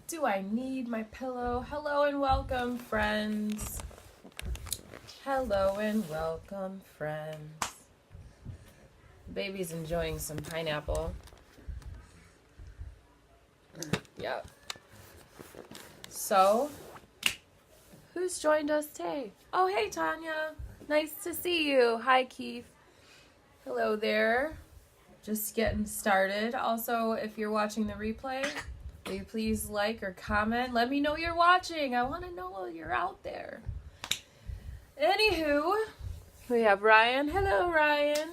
Do I need my pillow? Hello and welcome, friends. Hello and welcome, friends. Baby's enjoying some pineapple. Yep. So, who's joined us today? Oh, hey, Tanya. Nice to see you. Hi, Keith. Hello there. Just getting started. Also, if you're watching the replay, will you please like or comment? Let me know you're watching. I want to know you're out there. Anywho, we have Ryan. Hello, Ryan.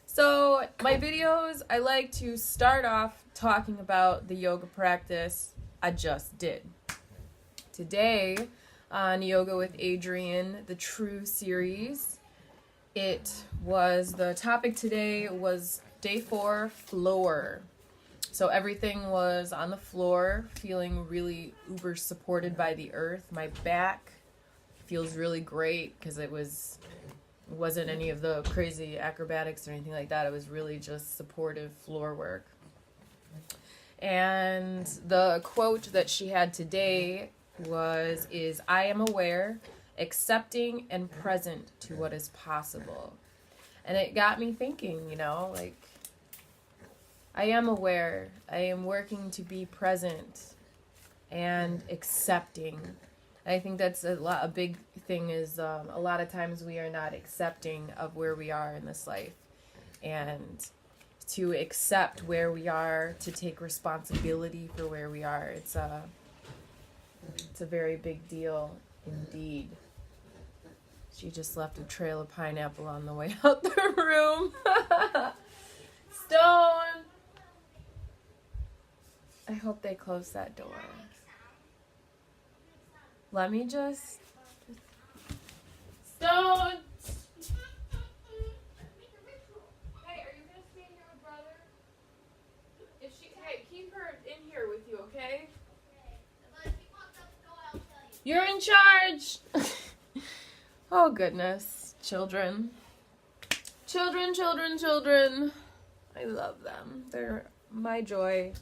So, my videos, I like to start off talking about the yoga practice I just did. Today, on Yoga with Adrienne, the True series, the topic today was day 4, floor. So everything was on the floor, feeling really uber supported by the earth. My back feels really great because it wasn't any of the crazy acrobatics or anything like that. It was really just supportive floor work. And the quote that she had today is I am aware, accepting, and present to what is possible. And it got me thinking, I am aware. I am working to be present and accepting. I think that's a big thing is a lot of times we are not accepting of where we are in this life. And to accept where we are, to take responsibility for where we are, it's a very big deal indeed. She just left a trail of pineapple on the way out the room. Stone! I hope they close that door. Let me just... Stone! Hey, are you going to stay here with brother? Hey, keep her in here with you, okay? You're in charge! Oh, goodness. Children. Children. I love them. They're my joy.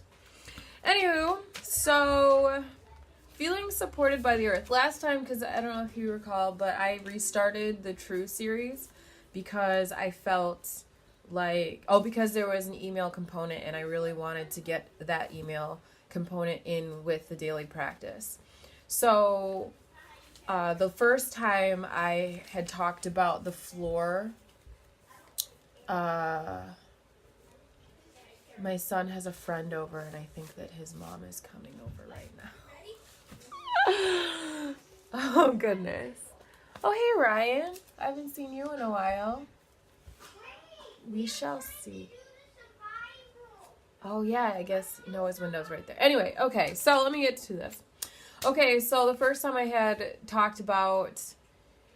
Anywho, so feeling supported by the earth. Last time, because I don't know if you recall, but I restarted the True series because I felt because there was an email component and I really wanted to get that email component in with the daily practice. So the first time I had talked about the floor, my son has a friend over, and I think that his mom is coming over right now. Oh, goodness. Oh, hey, Ryan. I haven't seen you in a while. We shall see. Oh, yeah, I guess Noah's window's right there. Anyway, okay, so let me get to this. Okay, so the first time I had talked about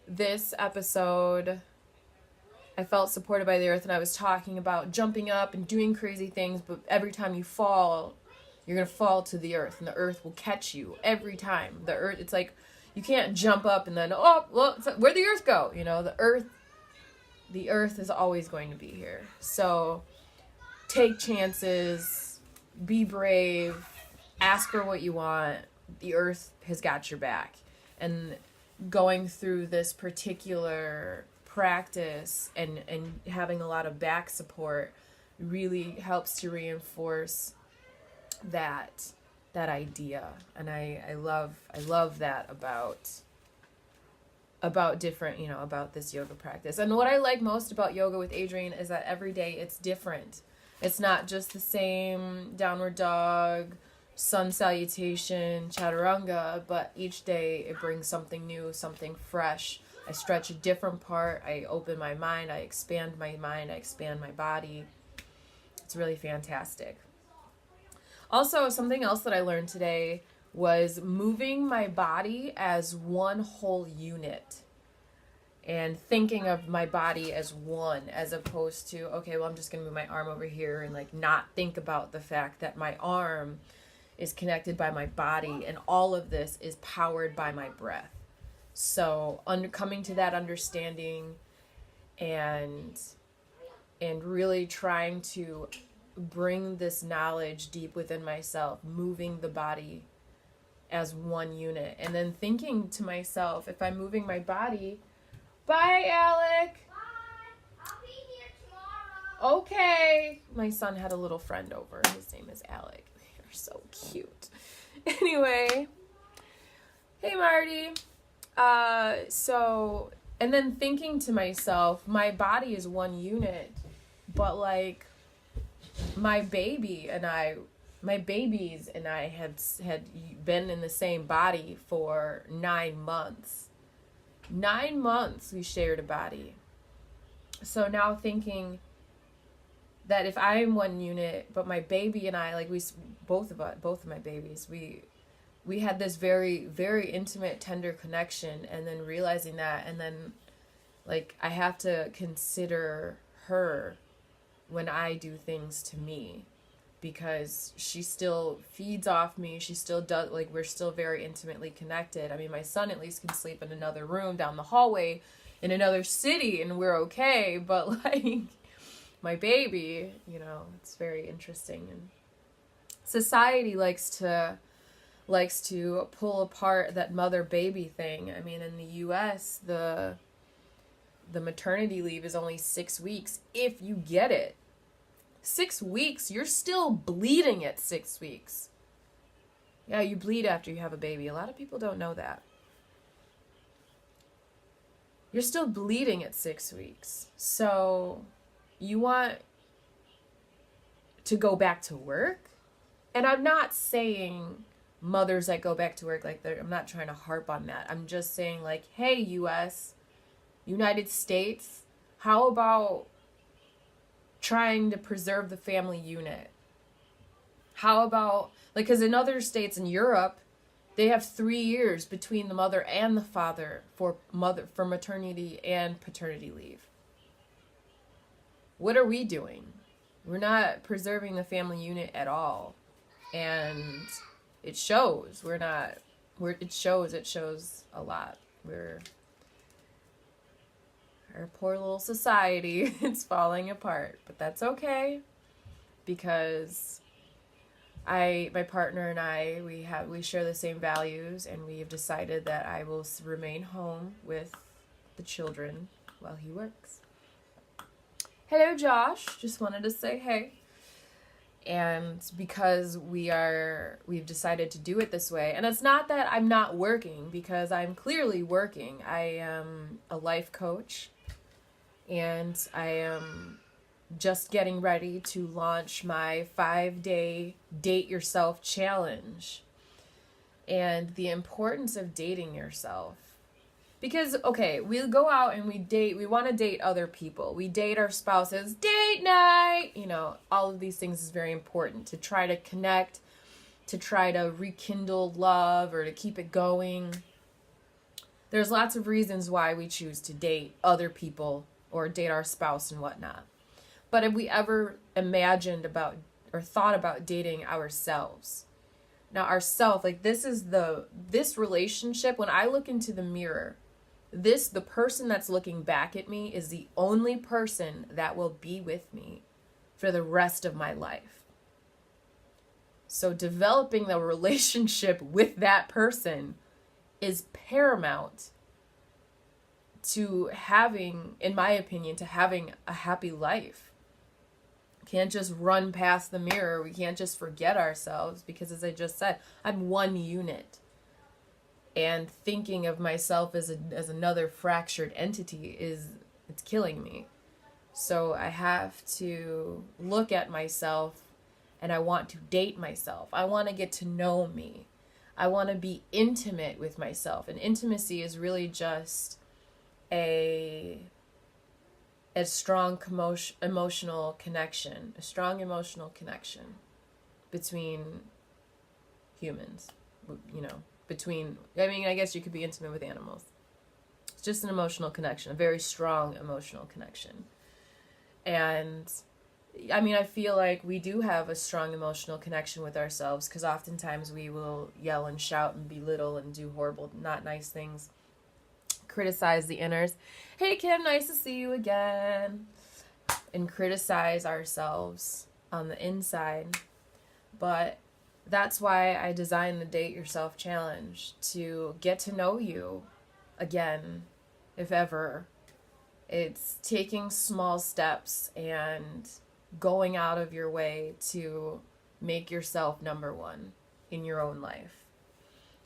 this episode, I felt supported by the earth, and I was talking about jumping up and doing crazy things, but every time you fall, you're going to fall to the earth, and the earth will catch you every time. The earth, it's like, you can't jump up and then, where'd the earth go? The earth is always going to be here. So take chances, be brave, ask for what you want. The earth has got your back. And going through this particular practice and having a lot of back support really helps to reinforce that idea. And I love that about different, about this yoga practice. And what I like most about Yoga with Adrienne is that every day it's different. It's not just the same downward dog, sun salutation, chaturanga, but each day it brings something new, something fresh. I stretch a different part. I open my mind. I expand my mind. I expand my body. It's really fantastic. Also, something else that I learned today was moving my body as one whole unit and thinking of my body as one, as opposed to, okay, well, I'm just going to move my arm over here and not think about the fact that my arm is connected by my body and all of this is powered by my breath. So coming to that understanding and really trying to bring this knowledge deep within myself, moving the body as one unit. And then thinking to myself, if I'm moving my body, bye, Alec. Bye. I'll be here tomorrow. Okay. My son had a little friend over. His name is Alec. They're so cute. Anyway. Hey, Marty. And then thinking to myself, my body is one unit, but like my babies and I had been in the same body for 9 months. 9 months we shared a body. So now thinking that if I'm one unit, but my baby and I, like both of my babies, we had this very, very intimate, tender connection, and then realizing that, and then like I have to consider her when I do things to me, because she still feeds off me. She still does, like, we're still very intimately connected. I mean, my son at least can sleep in another room down the hallway in another city and we're okay, but like my baby, you know, it's very interesting. And society likes to pull apart that mother-baby thing. I mean, in the U.S., the maternity leave is only 6 weeks if you get it. 6 weeks, you're still bleeding at 6 weeks. Yeah, you bleed after you have a baby. A lot of people don't know that. You're still bleeding at 6 weeks. So you want to go back to work? And I'm not saying mothers that go back to work, like, I'm not trying to harp on that. I'm just saying, like, hey, United States, how about trying to preserve the family unit? How about, like, because in other states in Europe, they have 3 years between the mother and the father for maternity and paternity leave. What are we doing? We're not preserving the family unit at all. And it shows. It shows a lot. Our poor little society, it's falling apart. But that's okay, because my partner and I, we share the same values, and we have decided that I will remain home with the children while he works. Hello, Josh. Just wanted to say hey. And because we've decided to do it this way, and it's not that I'm not working, because I'm clearly working. I am a life coach, and I am just getting ready to launch my 5-day Date Yourself challenge. And the importance of dating yourself. Because, okay, we go out and we want to date other people. We date our spouses, date night, you know, all of these things is very important to try to connect, to try to rekindle love, or to keep it going. There's lots of reasons why we choose to date other people or date our spouse and whatnot. But have we ever imagined about or thought about dating ourselves? Now, like, this relationship, when I look into the mirror, the person that's looking back at me is the only person that will be with me for the rest of my life. So developing the relationship with that person is paramount to having, in my opinion, to having a happy life. Can't just run past the mirror. We can't just forget ourselves, because, as I just said, I'm one unit. And thinking of myself as another fractured entity it's killing me. So I have to look at myself, and I want to date myself. I want to get to know me. I want to be intimate with myself. And intimacy is really just a strong emotional connection. A strong emotional connection between humans, you know. I guess you could be intimate with animals. It's just an emotional connection, a very strong emotional connection. And I mean, I feel like we do have a strong emotional connection with ourselves, because oftentimes we will yell and shout and belittle and do horrible, not nice things, criticize the inners. Hey, Kim, nice to see you again. And criticize ourselves on the inside. But That's why I designed the Date Yourself Challenge, to get to know you again, if ever. It's taking small steps and going out of your way to make yourself number one in your own life.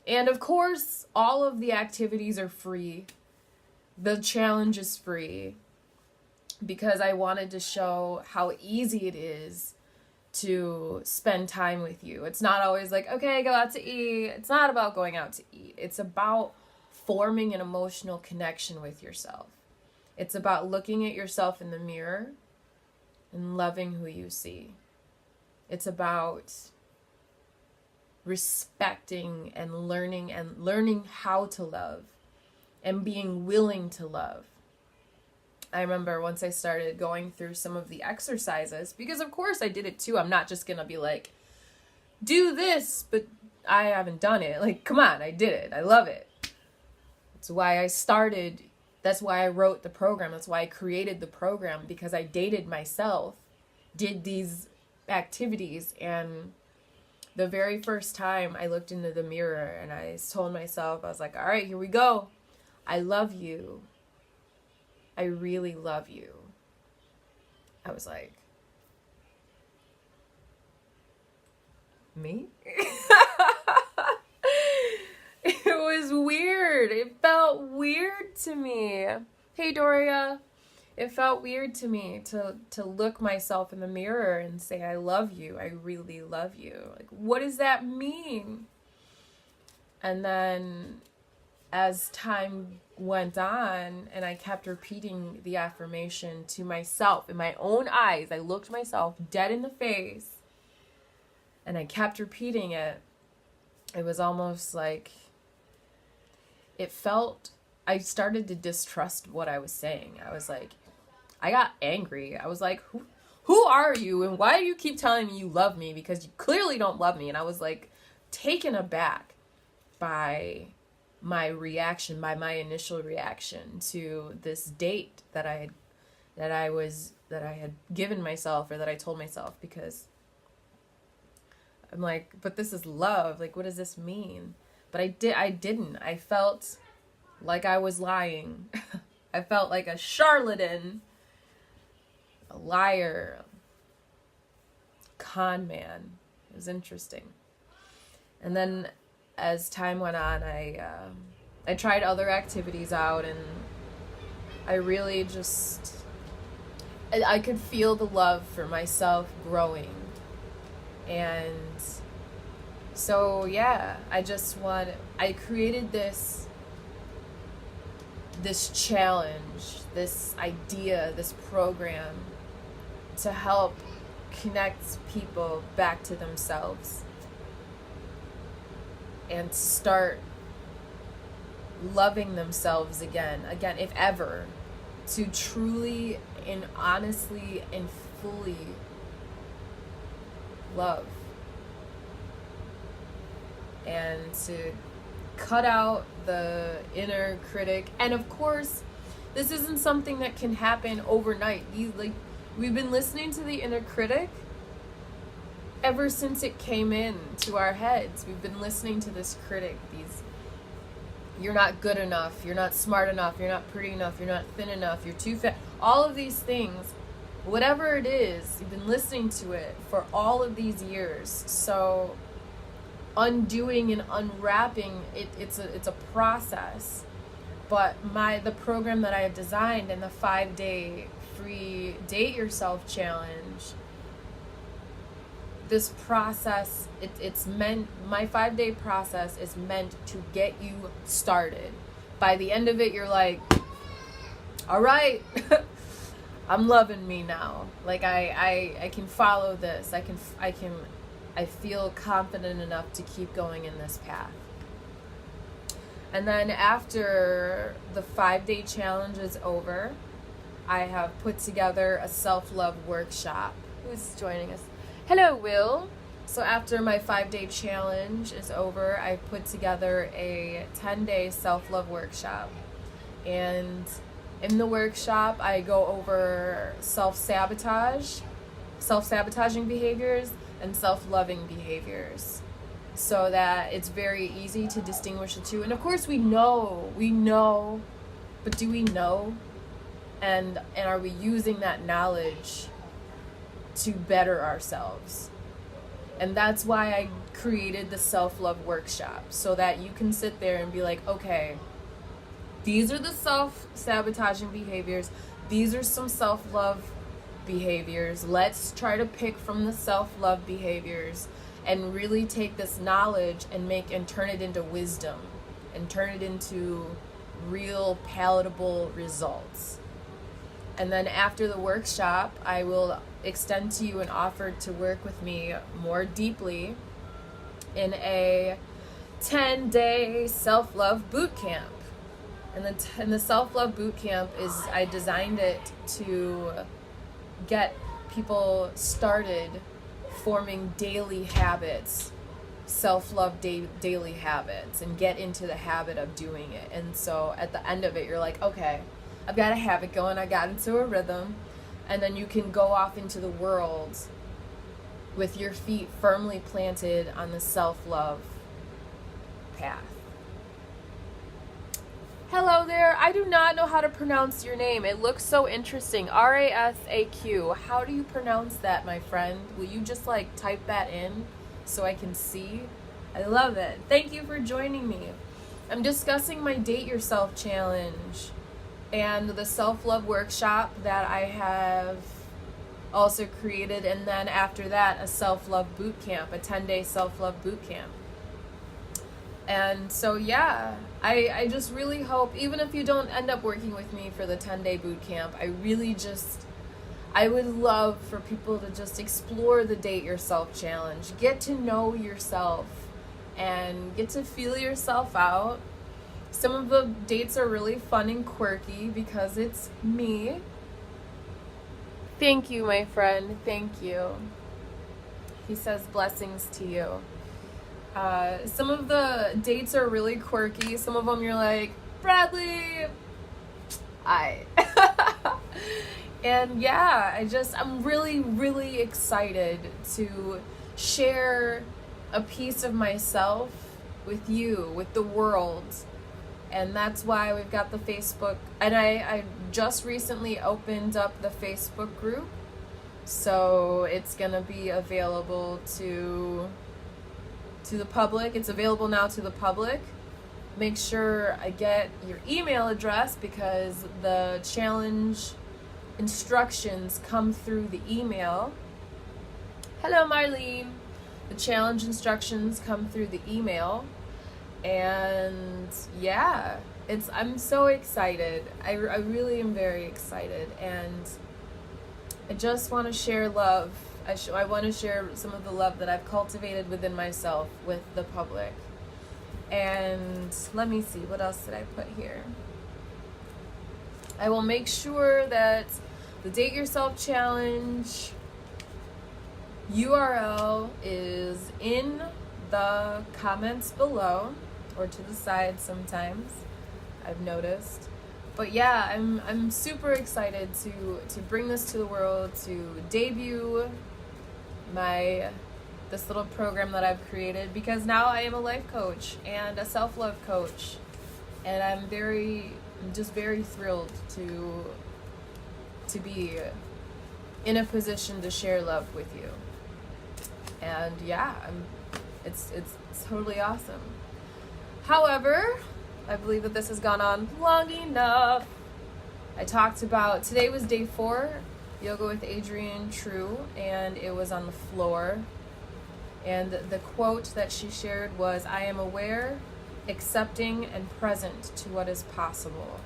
And of course, all of the activities are free. The challenge is free because I wanted to show how easy it is to spend time with you. It's not always like, okay, go out to eat. It's not about going out to eat. It's about forming an emotional connection with yourself. It's about looking at yourself in the mirror and loving who you see. It's about respecting and learning how to love and being willing to love. I remember once I started going through some of the exercises, because of course I did it too. I'm not just going to be like, do this, but I haven't done it. Like, come on, I did it. I love it. That's why I started. That's why I wrote the program. That's why I created the program, because I dated myself, did these activities, and the very first time I looked into the mirror and I told myself, I was like, all right, here we go. I love you. I really love you. I was like, me? It was weird. It felt weird to me. Hey, Doria. It felt weird to me to look myself in the mirror and say, I love you. I really love you. Like, what does that mean? And then as time went on and I kept repeating the affirmation to myself in my own eyes, I looked myself dead in the face and I kept repeating it. It was almost like I started to distrust what I was saying. I was like, I got angry. I was like, who are you? And why do you keep telling me you love me? Because you clearly don't love me. And I was like taken aback by my reaction, by my initial reaction to this date that I had given myself, or that I told myself, because I'm like, but this is love. Like, what does this mean? But I didn't. I felt like I was lying. I felt like a charlatan, a liar, a con man. It was interesting. And then as time went on, I tried other activities out, and I really just, I could feel the love for myself growing. And so, yeah, I created this challenge, this idea, this program to help connect people back to themselves and start loving themselves again, if ever, to truly and honestly and fully love, and to cut out the inner critic. And of course, this isn't something that can happen overnight. We've been listening to the inner critic ever since it came in to our heads. We've been listening to this critic, you're not good enough, you're not smart enough, you're not pretty enough, you're not thin enough, you're too fat. All of these things, whatever it is, you've been listening to it for all of these years. So undoing and unwrapping it's a process. But the program that I have designed, and the 5-day free Date Yourself Challenge, this process, my 5-day process is meant to get you started. By the end of it, you're like, all right, I'm loving me now. Like, I can follow this. I feel confident enough to keep going in this path. And then after the 5-day challenge is over, I have put together a self-love workshop. Who's joining us? Hello, Will. So after my 5-day challenge is over, I put together a 10-day self-love workshop. And in the workshop, I go over self-sabotaging behaviors, and self-loving behaviors, so that it's very easy to distinguish the two. And of course we know, but do we know? And are we using that knowledge to better ourselves? And that's why I created the self-love workshop, so that you can sit there and be like, okay, these are the self-sabotaging behaviors. These are some self-love behaviors. Let's try to pick from the self-love behaviors and really take this knowledge and turn it into wisdom and turn it into real palatable results. And then after the workshop, I will extend to you an offer to work with me more deeply in a 10-day self-love boot camp. And the self-love boot camp I designed it to get people started forming daily habits, self-love daily habits, and get into the habit of doing it. And so at the end of it, you're like, okay, I've got a habit going, I got into a rhythm, and then you can go off into the world with your feet firmly planted on the self-love path. Hello there. I do not know how to pronounce your name. It looks so interesting. Rasaq. How do you pronounce that, my friend? Will you just type that in so I can see? I love it. Thank you for joining me. I'm discussing my Date Yourself challenge and the self-love workshop that I have also created, and then after that a self-love boot camp, a 10-day self-love boot camp. And so yeah, I just really hope, even if you don't end up working with me for the 10-day boot camp, I would love for people to just explore the Date Yourself challenge, get to know yourself and get to feel yourself out. Some of the dates are really fun and quirky because it's me. Thank you, my friend. Thank you. He says blessings to you. Some of the dates are really quirky. Some of them you're like, Bradley, and yeah, I'm really, really excited to share a piece of myself with you, with the world. And that's why we've got the Facebook, and I just recently opened up the Facebook group, so it's gonna be available to the public. It's available now to the public. Make sure I get your email address, because the challenge instructions come through the email. Hello, Marlene. The challenge instructions come through the email. And yeah, I'm so excited. I really am very excited, and I just want to share love. I want to share some of the love that I've cultivated within myself with the public. And let me see, what else did I put here? I will make sure that the Date Yourself challenge URL is in the comments below, or to the side sometimes, I've noticed. But yeah, I'm super excited to bring this to the world, to debut this little program that I've created, because now I am a life coach and a self-love coach, and I'm just very thrilled to be in a position to share love with you. And yeah, it's totally awesome. However, I believe that this has gone on long enough. I talked about, today was day 4, Yoga with Adrienne True, and it was on the floor. And the quote that she shared was, "I am aware, accepting, and present to what is possible."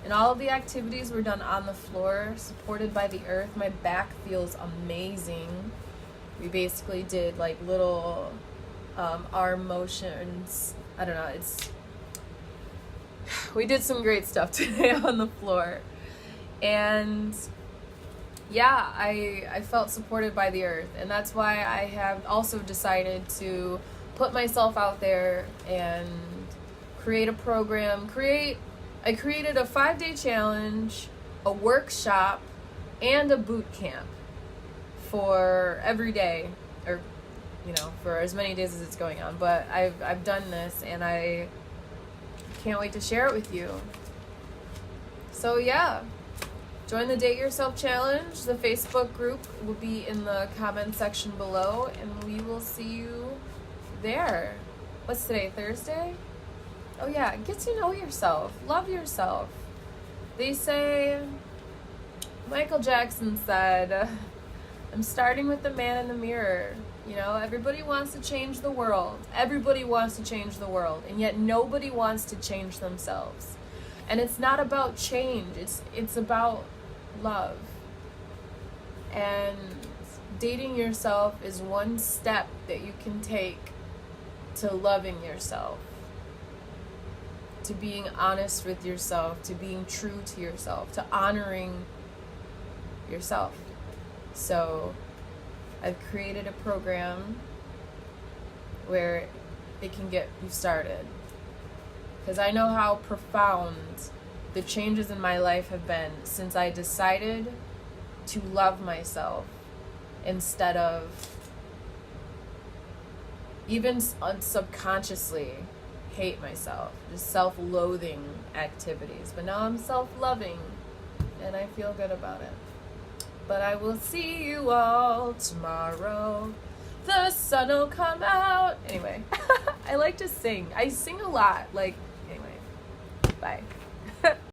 And all of the activities were done on the floor, supported by the earth. My back feels amazing. We basically did little arm motions. I don't know, we did some great stuff today on the floor. And yeah, I felt supported by the earth, and that's why I have also decided to put myself out there and create a program. I created a 5-day challenge, a workshop, and a boot camp for every day. or, for as many days as it's going on. But I've done this, and I can't wait to share it with you. So yeah, join the Date Yourself Challenge. The Facebook group will be in the comment section below, and we will see you there. What's today, Thursday? Oh yeah, get to know yourself. Love yourself. They say, Michael Jackson said, I'm starting with the man in the mirror. Everybody wants to change the world. Everybody wants to change the world. And yet nobody wants to change themselves. And it's not about change. It's about love. And dating yourself is one step that you can take to loving yourself, to being honest with yourself, to being true to yourself, to honoring yourself. So I've created a program where it can get you started, because I know how profound the changes in my life have been since I decided to love myself instead of even subconsciously hate myself, just self-loathing activities. But now I'm self-loving, and I feel good about it. But I will see you all tomorrow. The sun will come out. Anyway, I like to sing. I sing a lot. Anyway, bye.